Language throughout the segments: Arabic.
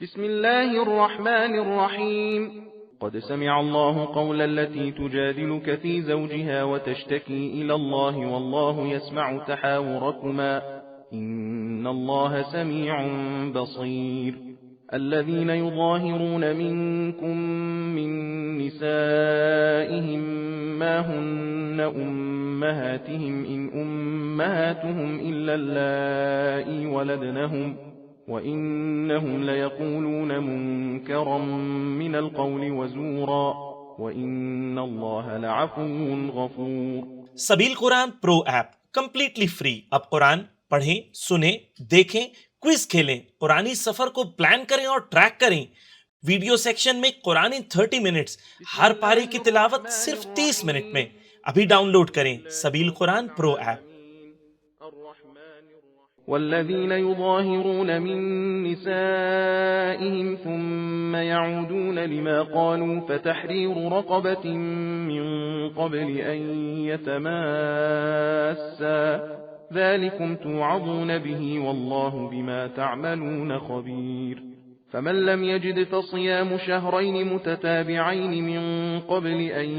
بسم الله الرحمن الرحيم. قد سمع الله قول التي تجادلك في زوجها وتشتكي إلى الله والله يسمع تحاوركما إن الله سميع بصير. الذين يظاهرون منكم من نسائهم ما هن أمهاتهم إن أمهاتهم إلا اللائي ولدنهم وإنهم ليقولون منكرا من القول وزورا وإن الله لعفو غفور. सबील Quran pro app completely free. अब कुरान पढ़ें, सुने, देखें, क्विज खेलें, कुरानी सफर को प्लान करें और ट्रैक करें। वीडियो सेक्शन में कुरानी 30 मिनट्स, हर पारी की तिलावत सिर्फ 30 मिनट में। अभी डाउनलोड करें सबील कुरान प्रो ऐप। والذين يظاهرون من نسائهم ثم يعودون لما قالوا فتحرير رقبة من قبل أن يتماسا ذلكم توعظون به والله بما تعملون خبير. فمن لم يجد فصيام شهرين متتابعين من قبل أن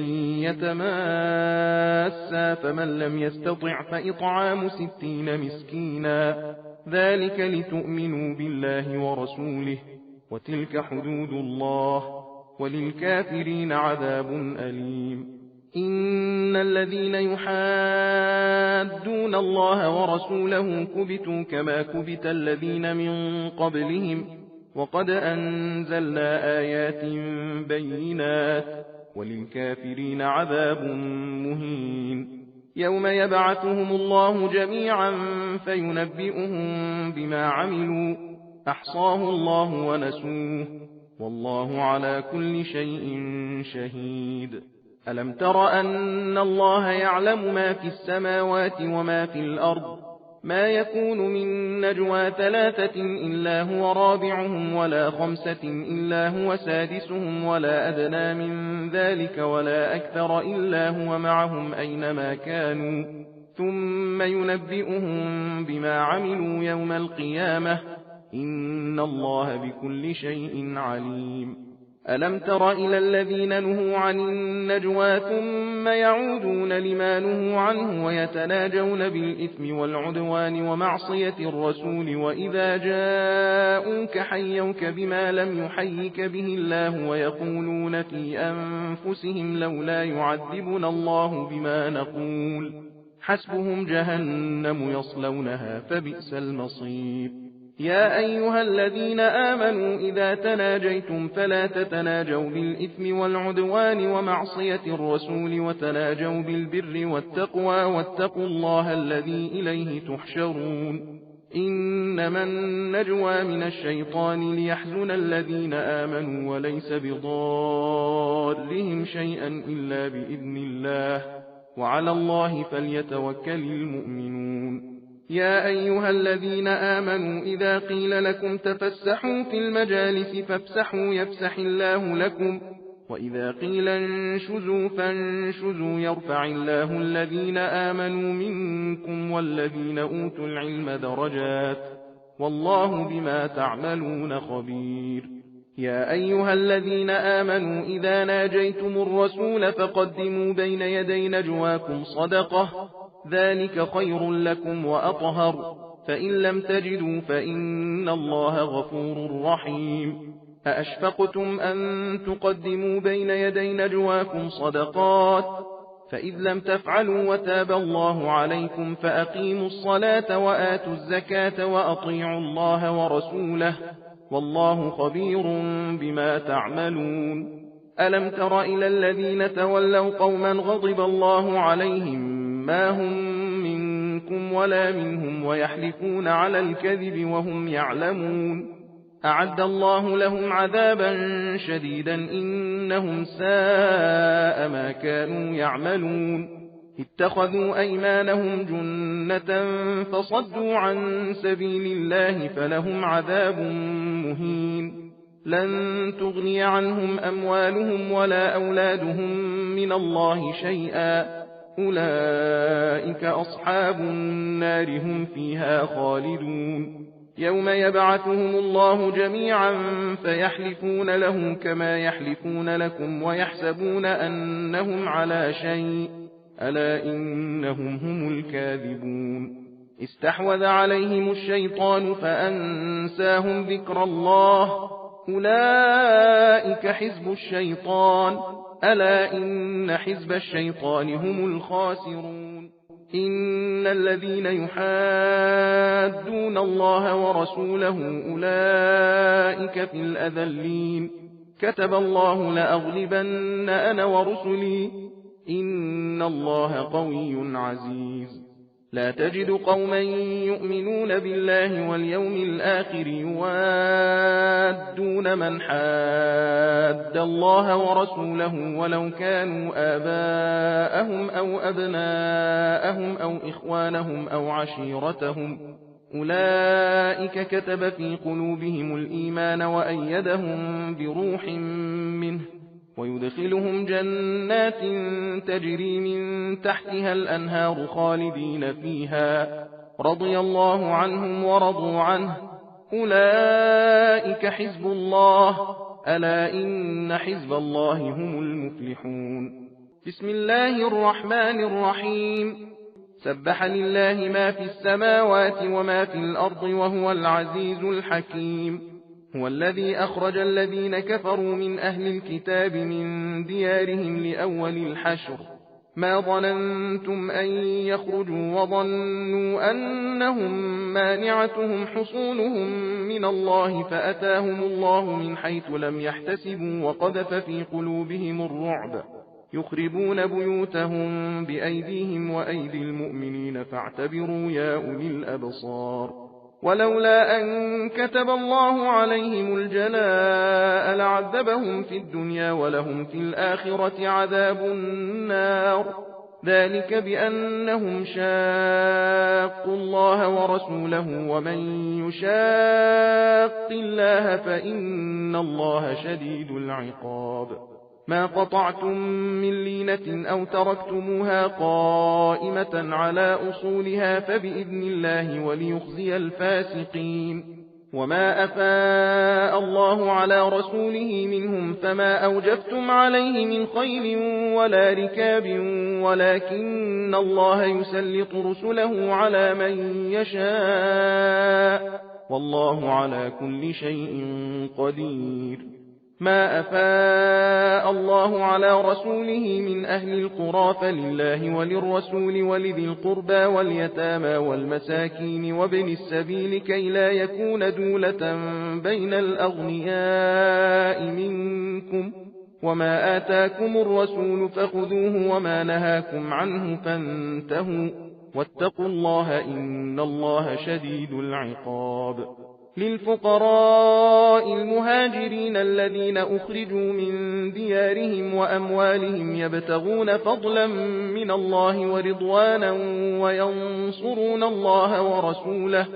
يتماسا فمن لم يستطع فإطعام 60 مسكينا ذلك لتؤمنوا بالله ورسوله وتلك حدود الله وللكافرين عذاب أليم. إن الذين يحادون الله ورسوله كبتوا كما كبت الذين من قبلهم وقد أنزلنا آيات بينات وللكافرين عذاب مهين. يوم يبعثهم الله جميعا فينبئهم بما عملوا أحصاه الله ونسوه والله على كل شيء شهيد. ألم تر أن الله يعلم ما في السماوات وما في الأرض ما يكون من نجوى 3 إلا هو رابعهم ولا 5 إلا هو سادسهم ولا أدنى من ذلك ولا أكثر إلا هو معهم أينما كانوا ثم ينبئهم بما عملوا يوم القيامة إن الله بكل شيء عليم. ألم تر إلى الذين نهوا عن النجوى ثم يعودون لما نهوا عنه ويتناجون بالإثم والعدوان ومعصية الرسول وإذا جاءوك حيوك بما لم يحيك به الله ويقولون في أنفسهم لولا يعذبنا الله بما نقول حسبهم جهنم يصلونها فبئس المصير. يا أيها الذين آمنوا إذا تناجيتم فلا تتناجوا بالإثم والعدوان ومعصية الرسول وتناجوا بالبر والتقوى واتقوا الله الذي إليه تحشرون. إنما النجوى من الشيطان ليحزن الذين آمنوا وليس بضارهم شيئا إلا بإذن الله وعلى الله فليتوكل المؤمنون. يا أيها الذين آمنوا إذا قيل لكم تفسحوا في المجالس فافسحوا يفسح الله لكم وإذا قيل انشزوا فانشزوا يرفع الله الذين آمنوا منكم والذين أوتوا العلم درجات والله بما تعملون خبير. يا أيها الذين آمنوا إذا ناجيتم الرسول فقدموا بين يدي نجواكم صدقة ذلك خير لكم وأطهر فإن لم تجدوا فإن الله غفور رحيم. أأشفقتم أن تقدموا بين يدي نجواكم صدقات فإذ لم تفعلوا وتاب الله عليكم فأقيموا الصلاة وآتوا الزكاة وأطيعوا الله ورسوله والله خبير بما تعملون. ألم تر إلى الذين تولوا قوما غضب الله عليهم ما هم منكم ولا منهم ويحلفون على الكذب وهم يعلمون أعد الله لهم عذابا شديدا إنهم ساء ما كانوا يعملون. اتخذوا أيمانهم جنة فصدوا عن سبيل الله فلهم عذاب مهين. لن تغني عنهم أموالهم ولا أولادهم من الله شيئا أولئك أصحاب النار هم فيها خالدون. يوم يبعثهم الله جميعا فيحلفون له كما يحلفون لكم ويحسبون أنهم على شيء ألا إنهم هم الكاذبون استحوذ عليهم الشيطان فأنساهم ذكر الله أولئك حزب الشيطان ألا إن حزب الشيطان هم الخاسرون إن الذين يحادون الله ورسوله أولئك في الأذلين كتب الله لأغلبن أنا ورسلي إن الله قوي عزيز لا تجد قوما يؤمنون بالله واليوم الآخر يوادون من حاد الله ورسوله ولو كانوا آباءهم أو أبناءهم أو إخوانهم أو عشيرتهم أولئك كتب في قلوبهم الإيمان وأيدهم بروح منه ويدخلهم جنات تجري من تحتها الأنهار خالدين فيها رضي الله عنهم ورضوا عنه أولئك حزب الله ألا إن حزب الله هم المفلحون بسم الله الرحمن الرحيم سبح لله ما في السماوات وما في الأرض وهو العزيز الحكيم هو الذي أخرج الذين كفروا من أهل الكتاب من ديارهم لأول الحشر ما ظننتم أن يخرجوا وظنوا أنهم مانعتهم حصونهم من الله فأتاهم الله من حيث لم يحتسبوا وقذف في قلوبهم الرعب يخربون بيوتهم بأيديهم وأيدي المؤمنين فاعتبروا يا أولي الأبصار ولولا أن كتب الله عليهم الجلاء لعذبهم في الدنيا ولهم في الآخرة عذاب النار ذلك بأنهم شاقوا الله ورسوله ومن يشاق الله فإن الله شديد العقاب ما قطعتم من لينة أو تركتموها قائمة على أصولها فبإذن الله وليخزي الفاسقين وما أفاء الله على رسوله منهم فما أوجفتم عليه من خيل ولا ركاب ولكن الله يسلط رسله على من يشاء والله على كل شيء قدير ما أفاء الله على رسوله من أهل القرى فلله وللرسول ولذي القربى واليتامى والمساكين وابن السبيل كي لا يكون دولة بين الأغنياء منكم وما آتاكم الرسول فخذوه وما نهاكم عنه فانتهوا واتقوا الله إن الله شديد العقاب للفقراء المهاجرين الذين أخرجوا من ديارهم وأموالهم يبتغون فضلا من الله ورضوانا وينصرون الله ورسوله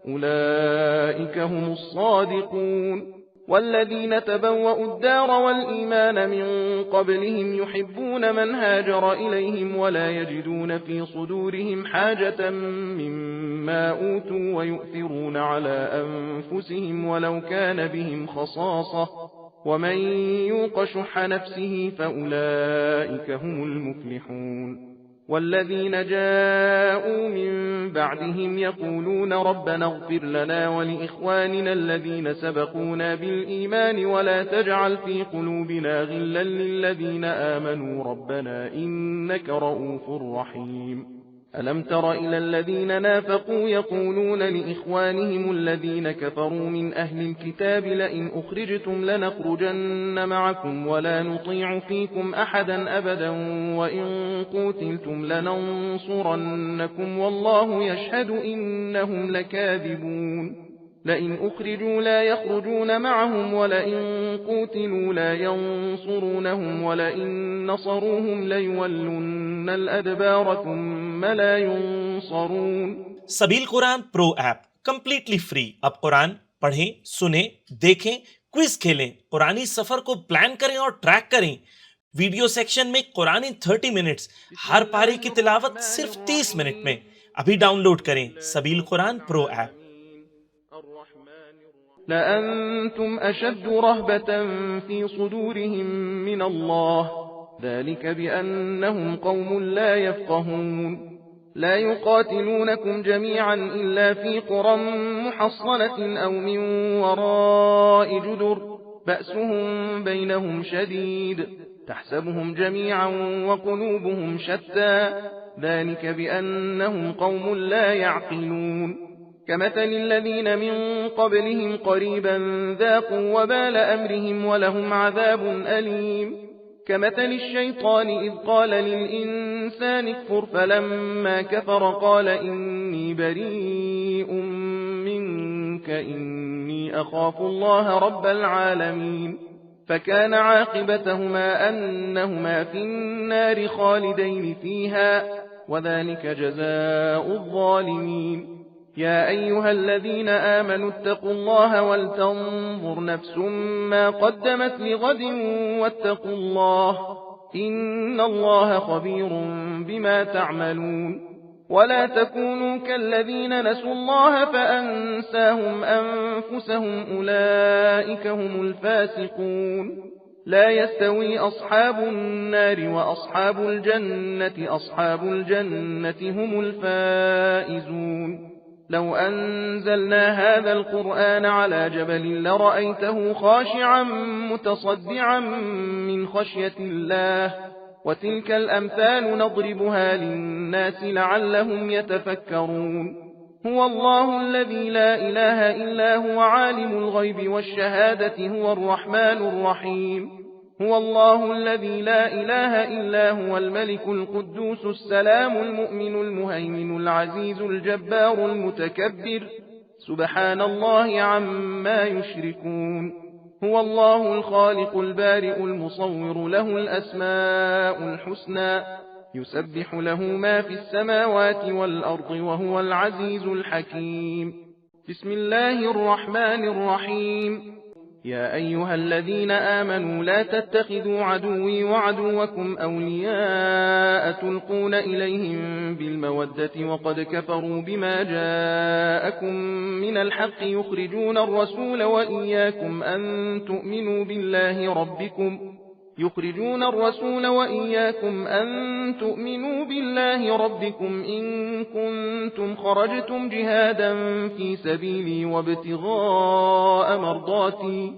أولئك هم الصادقون والذين تبوأوا الدار والإيمان من قبلهم يحبون من هاجر إليهم ولا يجدون في صدورهم حاجة مما أوتوا ويؤثرون على أنفسهم ولو كان بهم خصاصة ومن يوق شح نفسه فأولئك هم المفلحون والذين جاءوا من بعدهم يقولون ربنا اغفر لنا ولإخواننا الذين سبقونا بالإيمان ولا تجعل في قلوبنا غلا للذين آمنوا ربنا إنك رؤوف رحيم ألم تر إلى الذين نافقوا يقولون لإخوانهم الذين كفروا من أهل الكتاب لئن أخرجتم لنخرجن معكم ولا نطيع فيكم أحدا أبدا وإن قوتلتم لننصرنكم والله يشهد إنهم لكاذبون لئن أخرجوا لا يخرجون معهم ولئن قوتلوا لا ينصرونهم ولئن نصروهم ليولن الأدبار ثم لا ينصرون सबील Quran pro app completely free. अब कुरान पढ़ें, सुने, देखें, क्विज खेलें, कुरानी सफर को प्लान करें और ट्रैक करें। वीडियो सेक्शन में कुरानी 30 मिनट्स, हर पारे की तिलावत सिर्फ 30 मिनट में। अभी डाउनलोड करें सबील कुरान प्रो ऐप। لأنتم أشد رهبة في صدورهم من الله، ذلك بأنهم قوم لا يفقهون. لا يقاتلونكم جميعا إلا في قرى محصنة أو من وراء جدر، بأسهم بينهم شديد، تحسبهم جميعا وقلوبهم شتى، ذلك بأنهم قوم لا يعقلون. كمثل الذين من قبلهم قريبا ذاقوا وبال أمرهم ولهم عذاب أليم. كمثل الشيطان إذ قال للإنسان اكفر فلما كفر قال إني بريء منك إني أخاف الله رب العالمين. فكان عاقبتهما أنهما في النار خالدين فيها، وذلك جزاء الظالمين. يا أيها الذين آمنوا اتقوا الله ولتنظر نفس ما قدمت لغد واتقوا الله إن الله خبير بما تعملون. ولا تكونوا كالذين نسوا الله فأنساهم أنفسهم أولئك هم الفاسقون. لا يستوي أصحاب النار وأصحاب الجنة، أصحاب الجنة هم الفائزون. لو أنزلنا هذا القرآن على جبل لرأيته خاشعا متصدعا من خشية الله. وتلك الأمثال نضربها للناس لعلهم يتفكرون. هو الله الذي لا إله إلا هو عالم الغيب والشهادة هو الرحمن الرحيم. هو الله الذي لا إله إلا هو الملك القدوس السلام المؤمن المهيمن العزيز الجبار المتكبر، سبحان الله عما يشركون. هو الله الخالق البارئ المصور له الأسماء الحسنى، يسبح له ما في السماوات والأرض وهو العزيز الحكيم. بسم الله الرحمن الرحيم. يا أيها الذين آمنوا لا تتخذوا عدوي وعدوكم أولياء تلقون إليهم بالمودة وقد كفروا بما جاءكم من الحق يخرجون الرسول وإياكم أن تؤمنوا بالله ربكم إن كنتم خرجتم جهادا في سبيلي وابتغاء مرضاتي،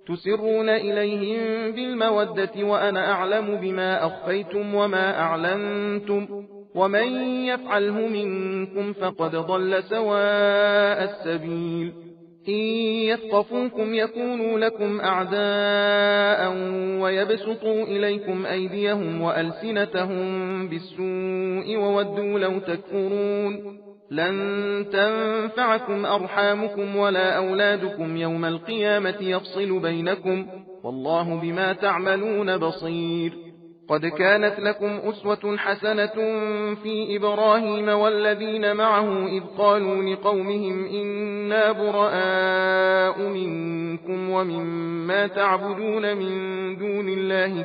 تسرون إليهم بالمودة وأنا أعلم بما أخفيتم وما أعلنتم، ومن يفعله منكم فقد ضل سواء السبيل. إن يثقفوكم يكونوا لكم أعداء ويبسطوا إليكم أيديهم وألسنتهم بالسوء وودوا لو تكفرون. لن تنفعكم أرحامكم ولا أولادكم يوم القيامة يفصل بينكم والله بما تعملون بصير. قد كانت لكم أسوة حسنة في إبراهيم والذين معه إذ قالوا لقومهم إنا براء منكم ومما تعبدون من دون الله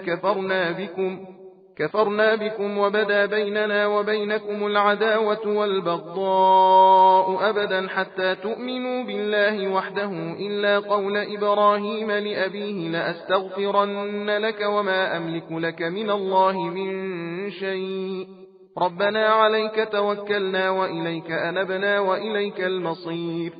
كفرنا بكم وبدا بيننا وبينكم العداوة والبغضاء أبدا حتى تؤمنوا بالله وحده إلا قول إبراهيم لأبيه لأستغفرن لك وما أملك لك من الله من شيء ربنا عليك توكلنا وإليك أنبنا وإليك المصير.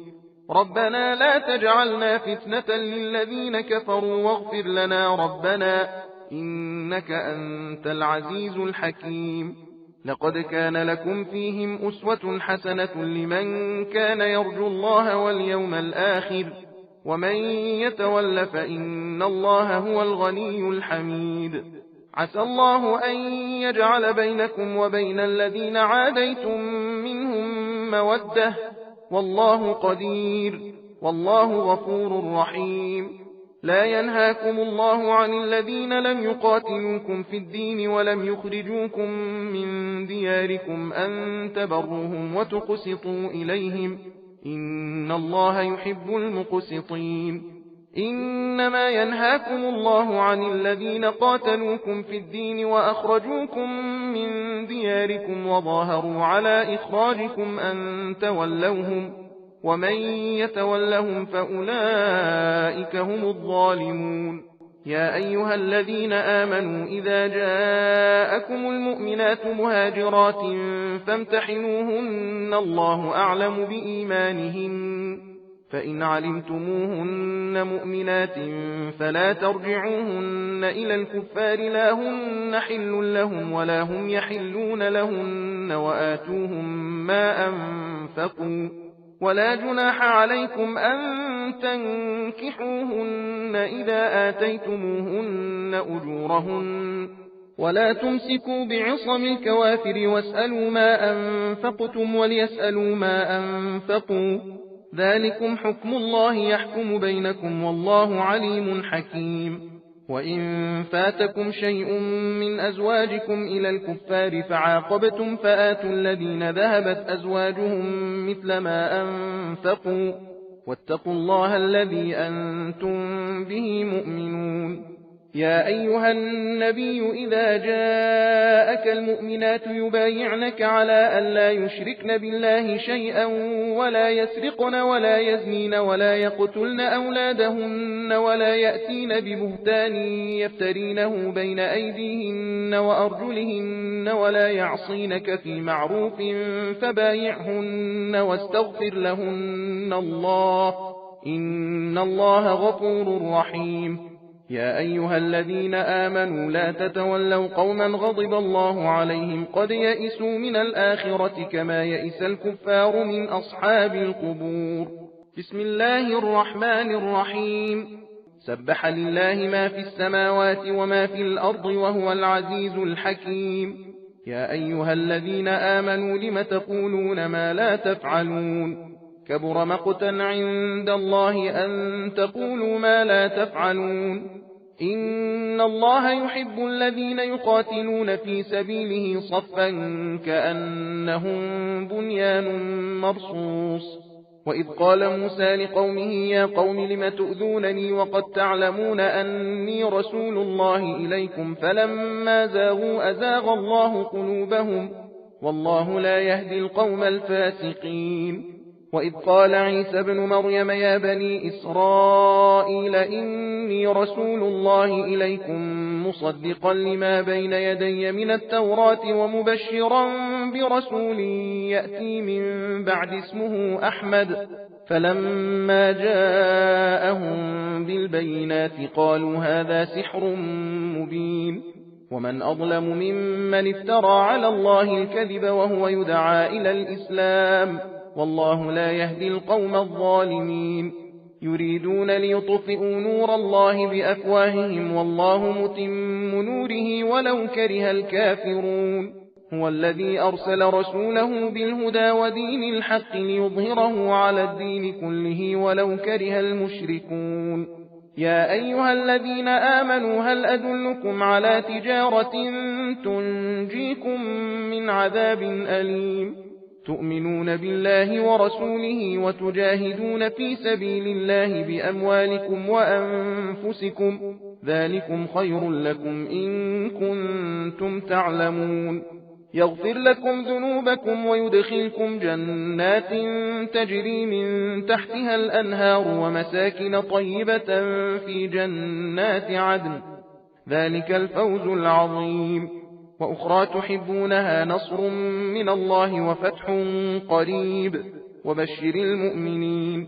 ربنا لا تجعلنا فتنة للذين كفروا واغفر لنا ربنا إنك أنت العزيز الحكيم. لقد كان لكم فيهم أسوة حسنة لمن كان يرجو الله واليوم الآخر ومن يتول فإن الله هو الغني الحميد. عسى الله أن يجعل بينكم وبين الذين عاديتم منهم مودة والله قدير والله غفور رحيم. لا ينهاكم الله عن الذين لم يقاتلوكم في الدين ولم يخرجوكم من دياركم أن تبروهم وتقسطوا إليهم إن الله يحب المقسطين. إنما ينهاكم الله عن الذين قاتلوكم في الدين وأخرجوكم من دياركم وظاهروا على إخراجكم أن تولوهم ومن يتولهم فأولئك هم الظالمون يا أيها الذين آمنوا إذا جاءكم المؤمنات مهاجرات فامتحنوهن الله أعلم بإيمانهن فإن علمتموهن مؤمنات فلا ترجعوهن إلى الكفار لا هن حل لهم ولا هم يحلون لهن وآتوهم ما أنفقوا ولا جناح عليكم أن تنكحوهن إذا آتيتموهن أجورهن ولا تمسكوا بعصم الكوافر واسألوا ما أنفقتم وليسألوا ما أنفقوا ذلكم حكم الله يحكم بينكم والله عليم حكيم وإن فاتكم شيء من أزواجكم إلى الكفار فعاقبتم فآتوا الذين ذهبت أزواجهم مثل ما أنفقوا واتقوا الله الذي أنتم به مؤمنون يا أيها النبي إذا جاءك المؤمنات يبايعنك على ألا يشركن بالله شيئا ولا يسرقن ولا يزنين ولا يقتلن أولادهن ولا يأتين ببهتان يفترينه بين أيديهن وأرجلهن ولا يعصينك في معروف فبايعهن واستغفر لهن الله إن الله غفور رحيم يا أيها الذين آمنوا لا تتولوا قوما غضب الله عليهم قد يئسوا من الآخرة كما يئس الكفار من أصحاب القبور بسم الله الرحمن الرحيم سبح لله ما في السماوات وما في الأرض وهو العزيز الحكيم يا أيها الذين آمنوا لم تقولون ما لا تفعلون كبر مقتا عند الله أن تقولوا ما لا تفعلون إن الله يحب الذين يقاتلون في سبيله صفا كأنهم بنيان مرصوص وإذ قال موسى لقومه يا قوم لم تؤذونني وقد تعلمون أني رسول الله إليكم فلما زاغوا أزاغ الله قلوبهم والله لا يهدي القوم الفاسقين وإذ قال عيسى ابن مريم يا بني إسرائيل إني رسول الله إليكم مصدقا لما بين يدي من التوراة ومبشرا برسول يأتي من بعد اسمه أحمد فلما جاءهم بالبينات قالوا هذا سحر مبين ومن أظلم ممن افترى على الله الكذب وهو يدعى إلى الإسلام والله لا يهدي القوم الظالمين يريدون ليطفئوا نور الله بأفواههم والله متم نوره ولو كره الكافرون هو الذي أرسل رسوله بالهدى ودين الحق ليظهره على الدين كله ولو كره المشركون يا أيها الذين آمنوا هل أدلكم على تجارة تنجيكم من عذاب أليم تؤمنون بالله ورسوله وتجاهدون في سبيل الله بأموالكم وأنفسكم ذلكم خير لكم إن كنتم تعلمون يغفر لكم ذنوبكم ويدخلكم جنات تجري من تحتها الأنهار ومساكن طيبة في جنات عدن ذلك الفوز العظيم وأخرى تحبونها نصر من الله وفتح قريب وبشر المؤمنين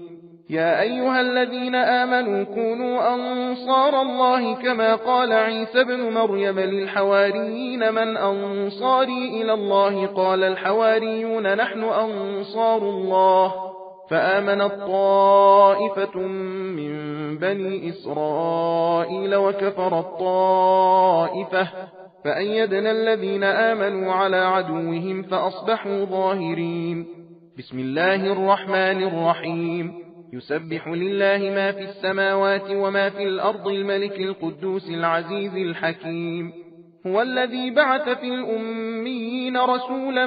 يا أيها الذين آمنوا كونوا أنصار الله كما قال عيسى ابن مريم للحواريين من أنصاري إلى الله قال الحواريون نحن أنصار الله فآمنت طائفة من بني إسرائيل وكفرت طائفة فأيدنا الذين آمنوا على عدوهم فأصبحوا ظاهرين بسم الله الرحمن الرحيم يسبح لله ما في السماوات وما في الأرض الملك القدوس العزيز الحكيم هو الذي بعث في الأميين رسولا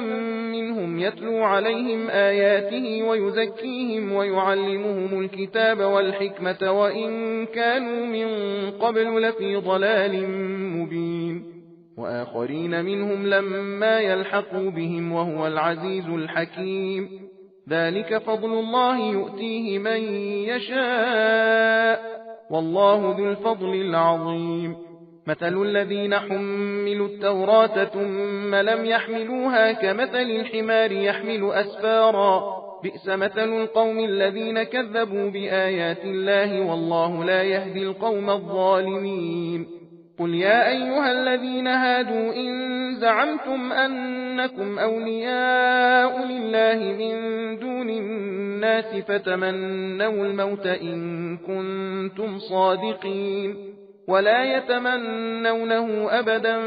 منهم يتلو عليهم آياته ويزكيهم ويعلمهم الكتاب والحكمة وإن كانوا من قبل لفي ضلال مبين وآخرين منهم لما يلحقوا بهم وهو العزيز الحكيم ذلك فضل الله يؤتيه من يشاء والله ذو الفضل العظيم مثل الذين حملوا التوراة ثم لم يحملوها كمثل الحمار يحمل أسفارا بئس مثل القوم الذين كذبوا بآيات الله والله لا يهدي القوم الظالمين قل يا أيها الذين هادوا إن زعمتم أنكم أولياء لله من دون الناس فتمنوا الموت إن كنتم صادقين ولا يتمنونه أبدا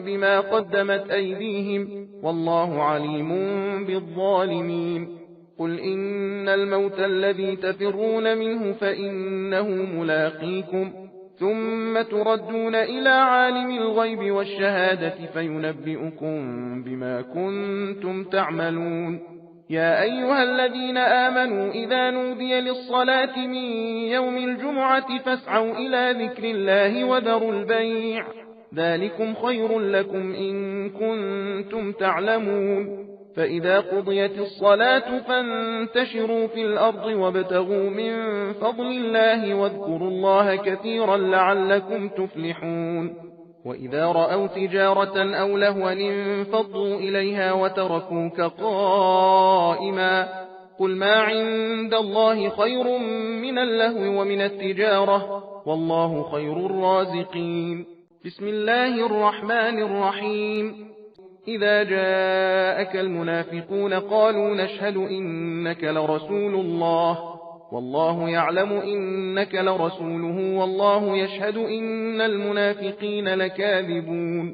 بما قدمت أيديهم والله عليم بالظالمين قل إن الموت الذي تفرون منه فإنه ملاقيكم ثم تردون إلى عالم الغيب والشهادة فينبئكم بما كنتم تعملون يا أيها الذين آمنوا إذا نودي للصلاة من يوم الجمعة فاسعوا إلى ذكر الله وذروا البيع ذلكم خير لكم إن كنتم تعلمون فإذا قضيت الصلاة فانتشروا في الأرض وابتغوا من فضل الله واذكروا الله كثيرا لعلكم تفلحون وإذا رأوا تجارة أو لهوا انفضوا إليها وتركوك قائما قل ما عند الله خير من اللهو ومن التجارة والله خير الرازقين بسم الله الرحمن الرحيم إذا جاءك المنافقون قالوا نشهد إنك لرسول الله والله يعلم إنك لرسوله والله يشهد إن المنافقين لكاذبون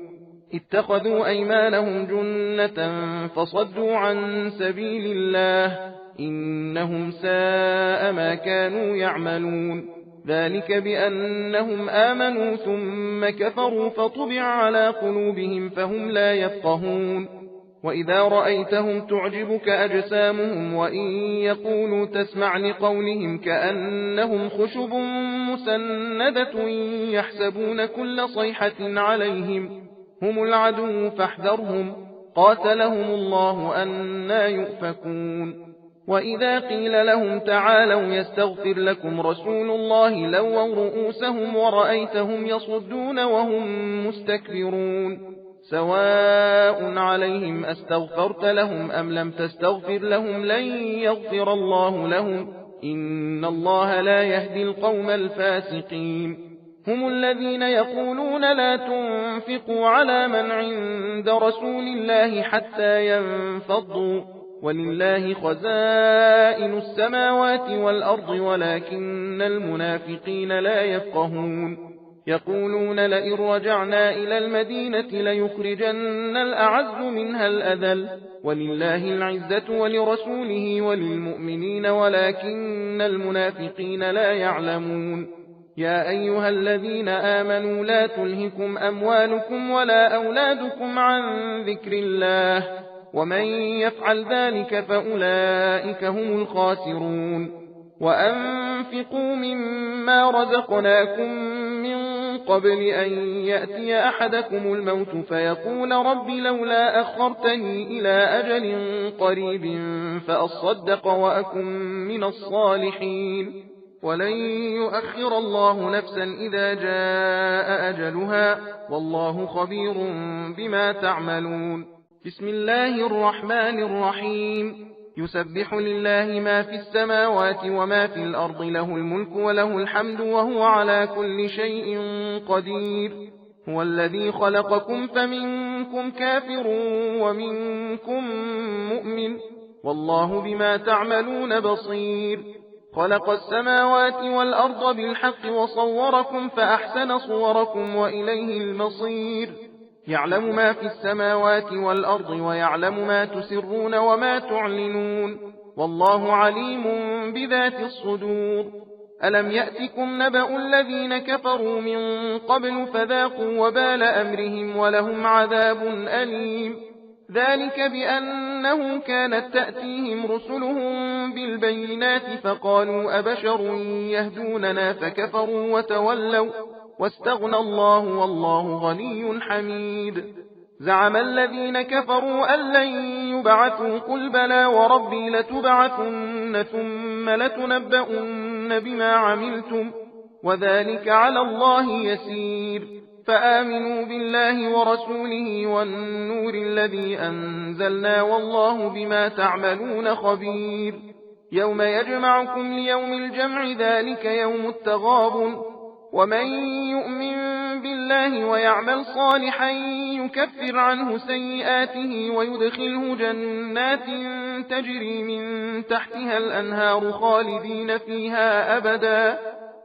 اتخذوا أيمانهم جنة فصدوا عن سبيل الله إنهم ساء ما كانوا يعملون ذلك بأنهم آمنوا ثم كفروا فطبع على قلوبهم فهم لا يفقهون وإذا رأيتهم تعجبك أجسامهم وإن يقولوا تسمع لقولهم كأنهم خشب مسندة يحسبون كل صيحة عليهم هم العدو فاحذرهم قاتلهم الله أنى يؤفكون وإذا قيل لهم تعالوا يستغفر لكم رسول الله لووا رؤوسهم ورأيتهم يصدون وهم مستكبرون سواء عليهم أستغفرت لهم أم لم تستغفر لهم لن يغفر الله لهم إن الله لا يهدي القوم الفاسقين هم الذين يقولون لا تنفقوا على من عند رسول الله حتى ينفضوا ولله خزائن السماوات والأرض ولكن المنافقين لا يفقهون يقولون لئن رجعنا إلى المدينة ليخرجن الأعز منها الأذل ولله العزة ولرسوله وللمؤمنين ولكن المنافقين لا يعلمون يا أيها الذين آمنوا لا تلهكم أموالكم ولا أولادكم عن ذكر الله ومن يفعل ذلك فأولئك هم الخاسرون وأنفقوا مما رزقناكم من قبل أن يأتي أحدكم الموت فيقول رب لولا أخرتني إلى أجل قريب فأصدق وأكن من الصالحين ولن يؤخر الله نفسا إذا جاء أجلها والله خبير بما تعملون بسم الله الرحمن الرحيم يسبح لله ما في السماوات وما في الأرض له الملك وله الحمد وهو على كل شيء قدير هو الذي خلقكم فمنكم كافر ومنكم مؤمن والله بما تعملون بصير خلق السماوات والأرض بالحق وصوركم فأحسن صوركم وإليه المصير يعلم ما في السماوات والأرض ويعلم ما تسرون وما تعلنون والله عليم بذات الصدور ألم يأتكم نبأ الذين كفروا من قبل فذاقوا وبال أمرهم ولهم عذاب أليم ذلك بأنه كانت تأتيهم رسلهم بالبينات فقالوا أبشر يهدوننا فكفروا وتولوا واستغنى الله والله غني حميد زعم الذين كفروا أن لن يبعثوا قل بلى وربي لتبعثن ثم لتنبؤن بما عملتم وذلك على الله يسير فآمنوا بالله ورسوله والنور الذي أنزلنا والله بما تعملون خبير يوم يجمعكم ليوم الجمع ذلك يوم التغابن ومن يؤمن بالله ويعمل صالحا يكفر عنه سيئاته ويدخله جنات تجري من تحتها الأنهار خالدين فيها أبدا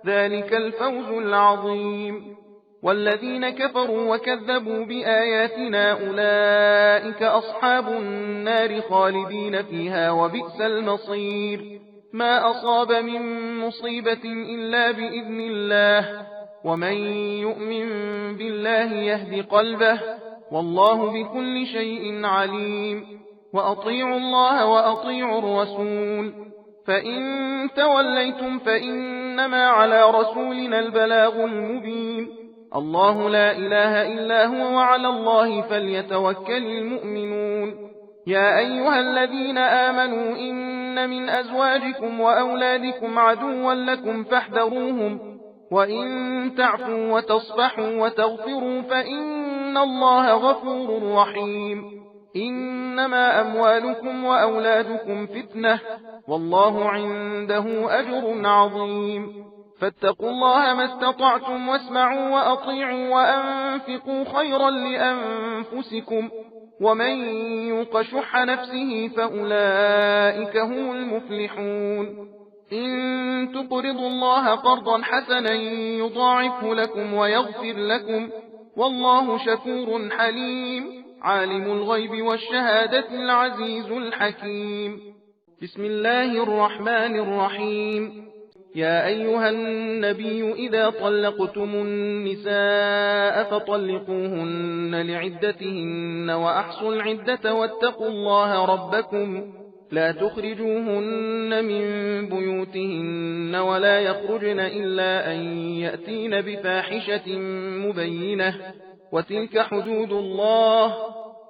ذلك الفوز العظيم والذين كفروا وكذبوا بآياتنا أولئك أصحاب النار خالدين فيها وبئس المصير ما أصاب من مصيبة إلا بإذن الله ومن يؤمن بالله يهد قلبه والله بكل شيء عليم وأطيعوا الله وأطيعوا الرسول فإن توليتم فإنما على رسولنا البلاغ المبين الله لا إله إلا هو وعلى الله فليتوكل المؤمنون يا أيها الذين آمنوا إن من أزواجكم وأولادكم عدوا لكم فاحذروهم وإن تعفوا وتصفحوا وتغفروا فإن الله غفور رحيم إنما أموالكم وأولادكم فتنة والله عنده أجر عظيم فاتقوا الله ما استطعتم واسمعوا وأطيعوا وأنفقوا خيرا لأنفسكم ومن يوق شح نفسه فأولئك هم المفلحون إن تقرضوا الله قرضا حسنا يضاعفه لكم ويغفر لكم والله شكور حليم عالم الغيب والشهادة العزيز الحكيم بسم الله الرحمن الرحيم يا أيها النبي إذا طلقتم النساء فطلقوهن لعدتهن وأحصوا العدة واتقوا الله ربكم لا تخرجوهن من بيوتهن ولا يخرجن إلا أن يأتين بفاحشة مبينة وتلك حدود الله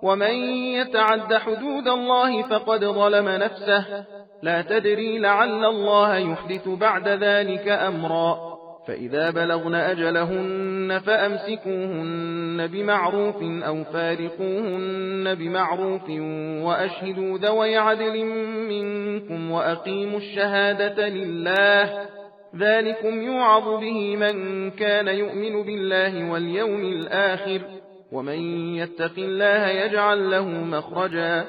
ومن يتعد حدود الله فقد ظلم نفسه لا تدري لعل الله يحدث بعد ذلك أمرا فإذا بلغن أجلهن فأمسكوهن بمعروف أو فارقوهن بمعروف وأشهدوا ذوي عدل منكم وأقيموا الشهادة لله ذلكم يوعظ به من كان يؤمن بالله واليوم الآخر ومن يتق الله يجعل له مخرجا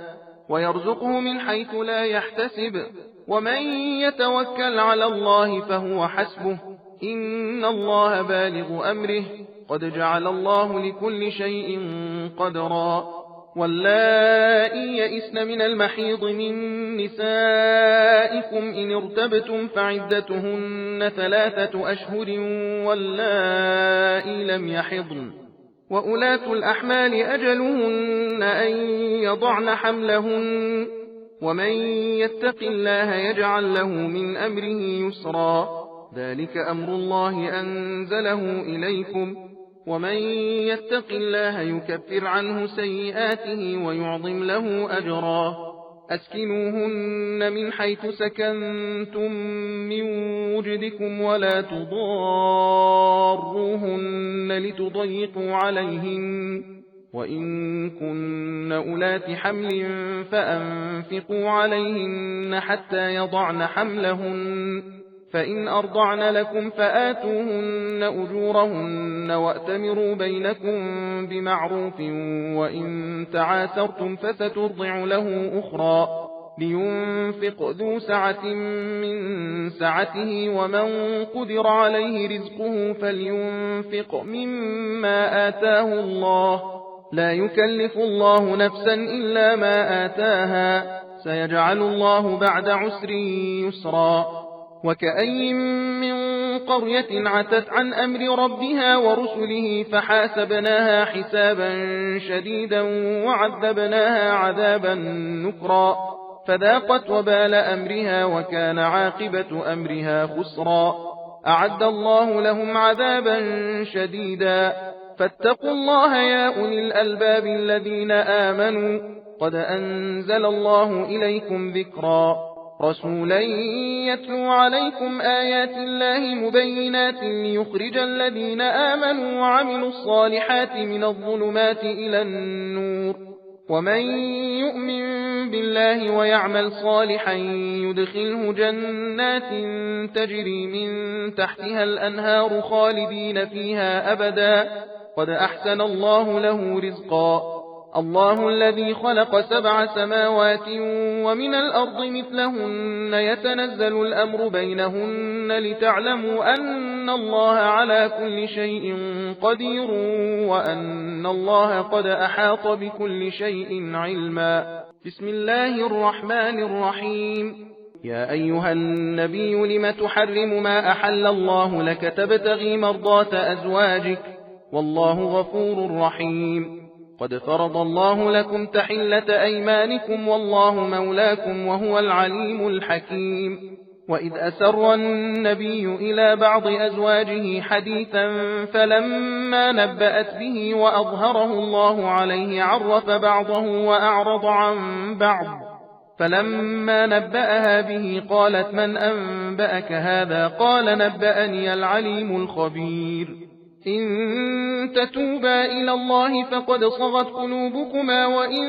ويرزقه من حيث لا يحتسب ومن يتوكل على الله فهو حسبه إن الله بالغ أمره قد جعل الله لكل شيء قدرا واللائي يئسن من المحيض من نسائكم إن ارتبتم فعدتهن 3 أشهر واللائي لم يحضن وأولاة الأحمال أجلهن أن يضعن حملهن ومن يتق الله يجعل له من أمره يسرا ذلك أمر الله أنزله إليكم ومن يتق الله يكفر عنه سيئاته ويعظم له أجرا أسكنوهن من حيث سكنتم من وجدكم ولا تضاروهن لتضيقوا عليهن وإن كن أولات حمل فأنفقوا عليهن حتى يضعن حملهن فإن أرضعن لكم فآتوهن أجورهن وأتمروا بينكم بمعروف وإن تعاسرتم فسترضع له أخرى لينفق ذو سعة من سعته ومن قدر عليه رزقه فلينفق مما آتاه الله لا يكلف الله نفسا إلا ما آتاها سيجعل الله بعد عسر يسرا وكأي من قرية عتت عن أمر ربها ورسله فحاسبناها حسابا شديدا وعذبناها عذابا نكرا فذاقت وبال أمرها وكان عاقبة أمرها خسرا أعد الله لهم عذابا شديدا. فاتقوا الله يا أولي الألباب الذين آمنوا، قد أنزل الله إليكم ذكرا، رسولا يتلو عليكم آيات الله مبينات ليخرج الذين آمنوا وعملوا الصالحات من الظلمات إلى النور. ومن يؤمن بالله ويعمل صالحا يدخله جنات تجري من تحتها الأنهار خالدين فيها أبدا، قد أحسن الله له رزقا. الله الذي خلق 7 سماوات ومن الأرض مثلهن يتنزل الأمر بينهن لتعلموا أن الله على كل شيء قدير وأن الله قد أحاط بكل شيء علما. بسم الله الرحمن الرحيم. يا أيها النبي لم تحرم ما أحل الله لك تبتغي مرضات أزواجك والله غفور رحيم. قد فرض الله لكم تحلة أيمانكم والله مولاكم وهو العليم الحكيم. وإذ أسر النبي إلى بعض أزواجه حديثا فلما نبأت به وأظهره الله عليه عرف بعضه وأعرض عن بعض، فلما نبأها به قالت من أنبأك هذا؟ قال نبأني العليم الخبير. إن تتوبا إلى الله فقد صغت قلوبكما وإن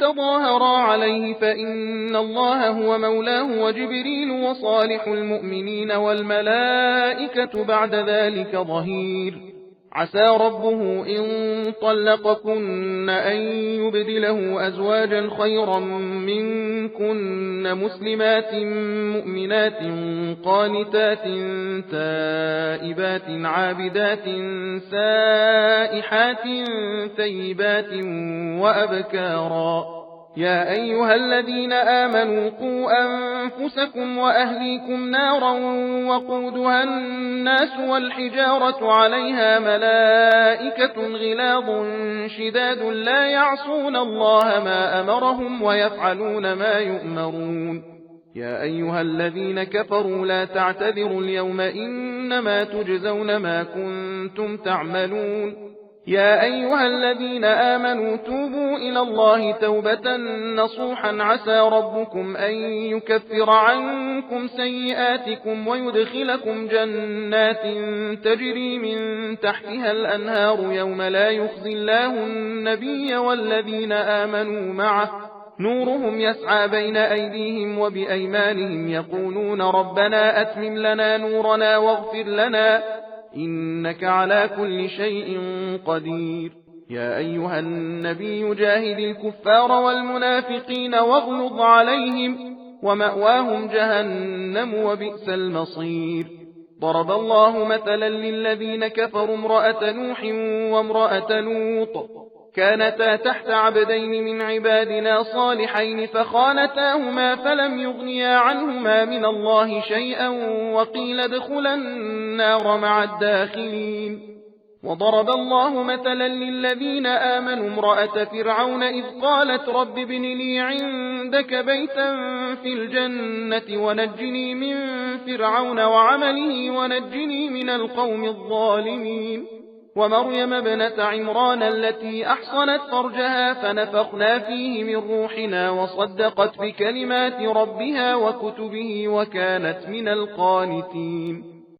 تظاهرا عليه فإن الله هو مولاه وجبريل وصالح المؤمنين والملائكة بعد ذلك ظهير. عسى ربه إن طلقكن أن يبدله أزواجا خيرا منكن مسلمات مؤمنات قانتات تائبات عابدات سائحات ثيبات وأبكارا. يا أيها الذين آمنوا قوا أنفسكم وأهليكم نارا وقودها الناس والحجارة عليها ملائكة غلاظ شداد لا يعصون الله ما أمرهم ويفعلون ما يؤمرون. يا أيها الذين كفروا لا تعتذروا اليوم إنما تجزون ما كنتم تعملون. يا أيها الذين آمنوا توبوا إلى الله توبة نصوحا عسى ربكم أن يكفر عنكم سيئاتكم ويدخلكم جنات تجري من تحتها الأنهار يوم لا يخزي الله النبي والذين آمنوا معه نورهم يسعى بين أيديهم وبأيمانهم يقولون ربنا أتمم لنا نورنا واغفر لنا إنك على كل شيء قدير. يا أيها النبي جاهد الكفار والمنافقين واغلظ عليهم ومأواهم جهنم وبئس المصير. ضرب الله مثلا للذين كفروا امرأة نوح وامرأة لوط كانتا تحت عبدين من عبادنا صالحين فخانتاهما فلم يغنيا عنهما من الله شيئا وقيل ادخلا النار مع الداخلين. وضرب الله مثلا للذين آمنوا امرأة فرعون إذ قالت رب ابن لي عندك بيتا في الجنة ونجني من فرعون وعمله ونجني من القوم الظالمين. ومريم ابنة عمران التي أحصنت فرجها فنفخنا فيه من روحنا وصدقت بكلمات ربها وكتبه وكانت من القانتين.